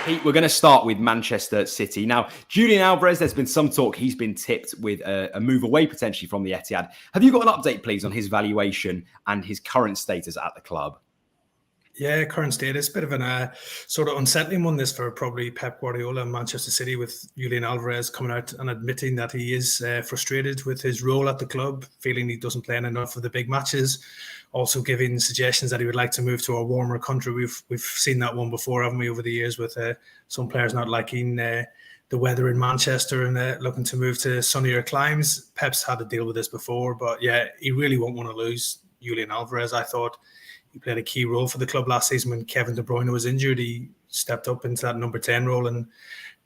Pete, we're going to start with Manchester City. Now, Julian Alvarez, there's been some talk he's been tipped with a move away potentially from the Etihad. Have you got an update, please, on his valuation and his current status at the club? Yeah, current status, bit of an sort of unsettling one, this for probably Pep Guardiola and Manchester City, with Julian Alvarez coming out and admitting that he is frustrated with his role at the club, feeling he doesn't play in enough of the big matches, also giving suggestions that he would like to move to a warmer country. We've seen that one before, haven't we, over the years, with some players not liking the weather in Manchester and looking to move to sunnier climes. Pep's had to deal with this before, but yeah, he really won't want to lose Julian Alvarez. I thought he played a key role for the club last season when Kevin De Bruyne was injured. He stepped up into that number 10 role and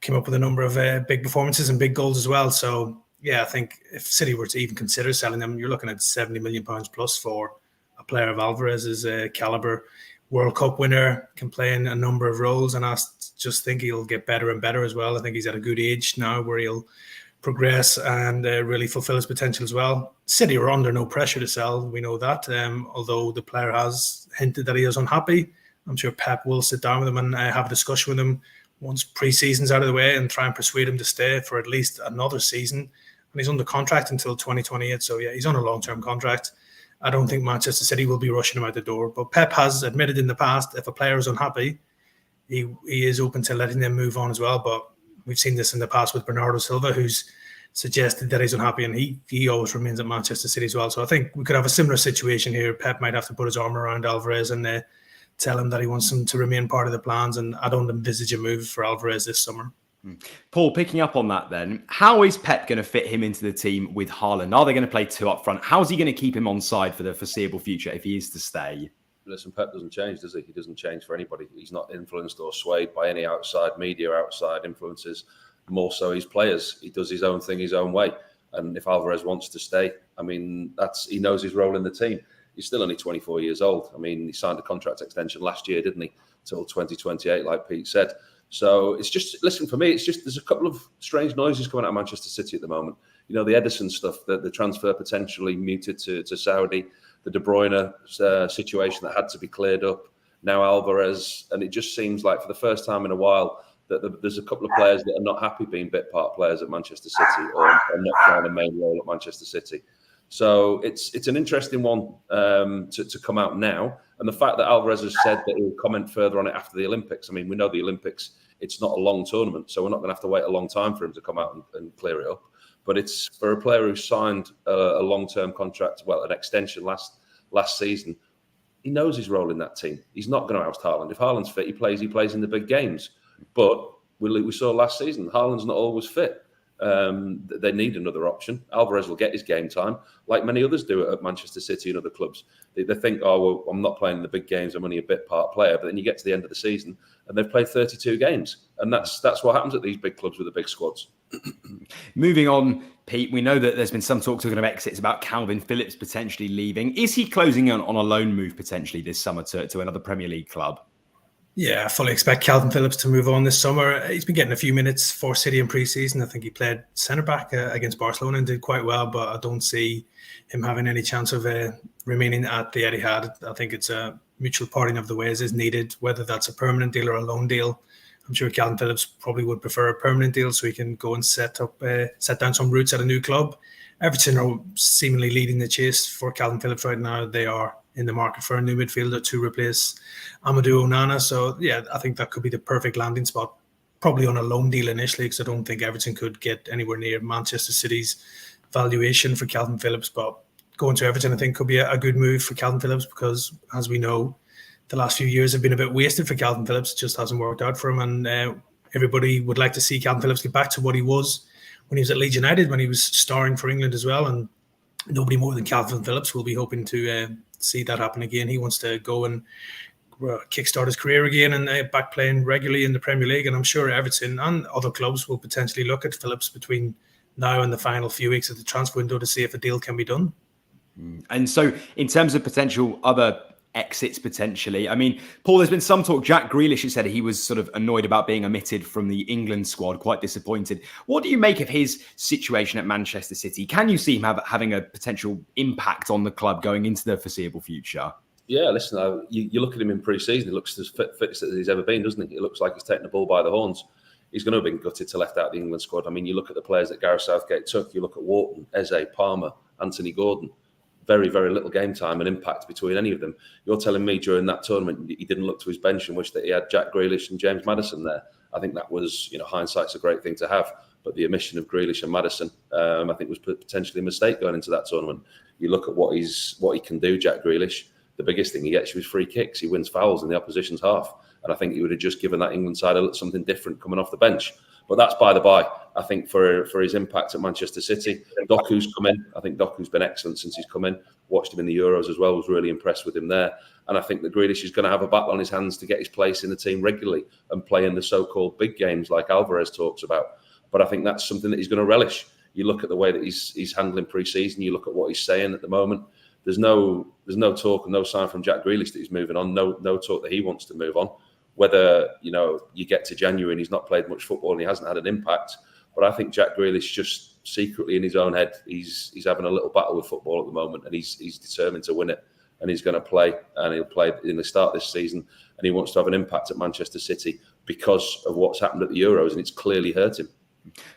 came up with a number of big performances and big goals as well. So, yeah, I think if City were to even consider selling him, you're looking at £70 million plus for a player of Alvarez's calibre. World Cup winner, can play in a number of roles, and I just think he'll get better and better as well. I think he's at a good age now where he'll progress and really fulfill his potential as well. City are under no pressure to sell, we know that, although the player has hinted that he is unhappy. I'm sure Pep will sit down with him and have a discussion with him once pre-season's out of the way and try and persuade him to stay for at least another season. And he's under contract until 2028, so yeah, he's on a long-term contract. I don't think Manchester City will be rushing him out the door, but Pep has admitted in the past if a player is unhappy, he is open to letting them move on as well. But we've seen this in the past with Bernardo Silva, who's suggested that he's unhappy, and he always remains at Manchester City as well. So I think we could have a similar situation here. Pep might have to put his arm around Alvarez and tell him that he wants him to remain part of the plans, and I don't envisage a move for Alvarez this summer. Paul, picking up on that then, how is Pep going to fit him into the team with Haaland? Are they going to play two up front? How is he going to keep him on side for the foreseeable future if he is to stay? Listen, Pep doesn't change, does he? He doesn't change for anybody. He's not influenced or swayed by any outside media, outside influences. More so his players. He does his own thing his own way. And if Alvarez wants to stay, I mean, he knows his role in the team. He's still only 24 years old. I mean, he signed a contract extension last year, didn't he? Till 2028, like Pete said. So it's just, listen, for me, it's just, there's a couple of strange noises coming out of Manchester City at the moment. You know, the Edison stuff, the transfer potentially muted to Saudi, the De Bruyne situation that had to be cleared up, now Alvarez. And it just seems like for the first time in a while that there's a couple of players that are not happy being bit part players at Manchester City or not playing a main role at Manchester City. So it's an interesting one to come out now. And the fact that Alvarez has said that he'll comment further on it after the Olympics. I mean, we know the Olympics, it's not a long tournament, so we're not going to have to wait a long time for him to come out and clear it up. But it's for a player who signed a long-term contract, well, an extension last season. He knows his role in that team. He's not going to oust Haaland. If Haaland's fit, he plays in the big games. But we saw last season, Haaland's not always fit. They need another option. Alvarez will get his game time, like many others do at Manchester City and other clubs. They think, oh, well, I'm not playing in the big games. I'm only a bit part player. But then you get to the end of the season and they've played 32 games. And that's what happens at these big clubs with the big squads. Moving on, Pete, we know that there's been some talk talking of exits about Calvin Phillips potentially leaving. Is he closing on a loan move potentially this summer to another Premier League club? Yeah, I fully expect Calvin Phillips to move on this summer. He's been getting a few minutes for City in pre-season. I think he played centre-back against Barcelona and did quite well, but I don't see him having any chance of remaining at the Etihad. I think it's a mutual parting of the ways is needed, whether that's a permanent deal or a loan deal. I'm sure Calvin Phillips probably would prefer a permanent deal so he can go and set down some roots at a new club. Everton are seemingly leading the chase for Calvin Phillips right now. They are in the market for a new midfielder to replace Amadou Onana. So, yeah, I think that could be the perfect landing spot, probably on a loan deal initially, because I don't think Everton could get anywhere near Manchester City's valuation for Calvin Phillips. But going to Everton, I think, could be a good move for Calvin Phillips because, as we know, the last few years have been a bit wasted for Calvin Phillips. It just hasn't worked out for him. And everybody would like to see Calvin Phillips get back to what he was when he was at Leeds United, when he was starring for England as well. And nobody more than Calvin Phillips will be hoping to see that happen again. He wants to go and kickstart his career again and back playing regularly in the Premier League. And I'm sure Everton and other clubs will potentially look at Phillips between now and the final few weeks of the transfer window to see if a deal can be done. And so in terms of potential other exits potentially, I mean, Paul, there's been some talk. Jack Grealish has said he was sort of annoyed about being omitted from the England squad, quite disappointed. What do you make of his situation at Manchester City? Can you see him having a potential impact on the club going into the foreseeable future? Yeah, listen, you look at him in pre-season, he looks as fit as he's ever been, doesn't he? It looks like he's taking the ball by the horns. He's going to have been gutted to left out the England squad. I mean, you look at the players that Gareth Southgate took, you look at Wharton, Eze, Palmer, Anthony Gordon, very, very little game time and impact between any of them. You're telling me during that tournament he didn't look to his bench and wish that he had Jack Grealish and James Maddison there? I think that was, hindsight's a great thing to have. But the omission of Grealish and Maddison, I think was potentially a mistake going into that tournament. You look at what he can do, Jack Grealish. The biggest thing he gets you is free kicks. He wins fouls in the opposition's half. And I think he would have just given that England side something different coming off the bench. But that's by the by. I think for his impact at Manchester City, Doku's come in. I think Doku's been excellent since he's come in. Watched him in the Euros as well. Was really impressed with him there. And I think that Grealish is going to have a battle on his hands to get his place in the team regularly and play in the so-called big games like Alvarez talks about. But I think that's something that he's going to relish. You look at the way that he's handling pre-season. You look at what he's saying at the moment. There's no talk and no sign from Jack Grealish that he's moving on. No talk that he wants to move on. Whether you get to January and he's not played much football and he hasn't had an impact. But I think Jack Grealish just secretly in his own head, he's having a little battle with football at the moment, and he's determined to win it. And he's going to play, and he'll play in the start of this season. And he wants to have an impact at Manchester City because of what's happened at the Euros, and it's clearly hurt him.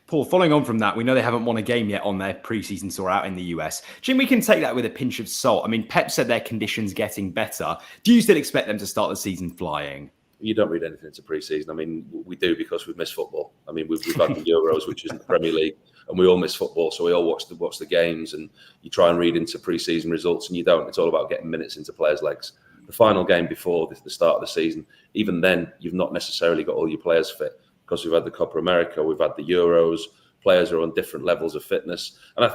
Paul, following on from that, we know they haven't won a game yet on their pre-season tour out in the US. Jim, we can take that with a pinch of salt. I mean, Pep said their conditions getting better. Do you still expect them to start the season flying? You don't read anything into pre-season. I mean, we do because we've missed football. I mean, we've had the Euros, which isn't the Premier League, and we all miss football, so we all watch the games, and you try and read into pre-season results, and you don't. It's all about getting minutes into players' legs. The final game before the start of the season, even then, you've not necessarily got all your players fit because we've had the Copa America, we've had the Euros. Players are on different levels of fitness, and I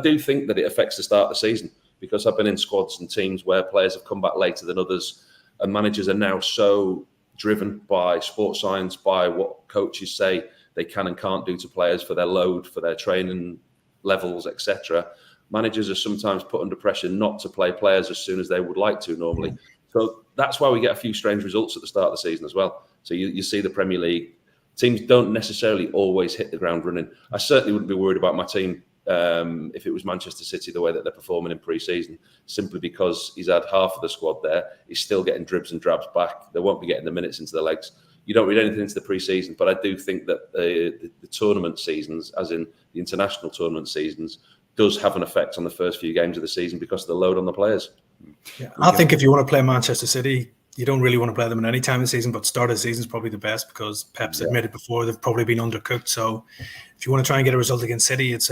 do think that it affects the start of the season because I've been in squads and teams where players have come back later than others. And managers are now so driven by sports science, by what coaches say they can and can't do to players for their load, for their training levels, etc. Managers are sometimes put under pressure not to play players as soon as they would like to normally. So that's why we get a few strange results at the start of the season as well. So you see the Premier League, teams don't necessarily always hit the ground running. I certainly wouldn't be worried about my team if it was Manchester City, the way that they're performing in pre-season, simply because he's had half of the squad there. He's still getting dribs and drabs back. They won't be getting the minutes into the legs. You don't read anything into the pre-season, but I do think that the tournament seasons, as in the international tournament seasons, does have an effect on the first few games of the season because of the load on the players. Yeah, I think if you want to play Manchester City, you don't really want to play them in any time of the season, but start of the season is probably the best because Pep's admitted before they've probably been undercooked. So if you want to try and get a result against City, it's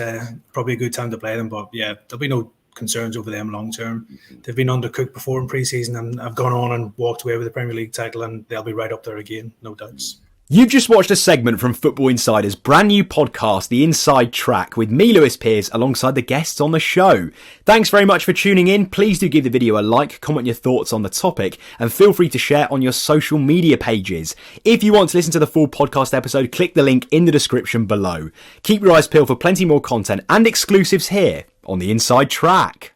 probably a good time to play them. But yeah, there'll be no concerns over them long term. They've been undercooked before in pre-season and have gone on and walked away with the Premier League title, and they'll be right up there again, no doubts. You've just watched a segment from Football Insider's brand new podcast, The Inside Track, with me, Lewis Pearce, alongside the guests on the show. Thanks very much for tuning in. Please do give the video a like, comment your thoughts on the topic, and feel free to share on your social media pages. If you want to listen to the full podcast episode, click the link in the description below. Keep your eyes peeled for plenty more content and exclusives here on The Inside Track.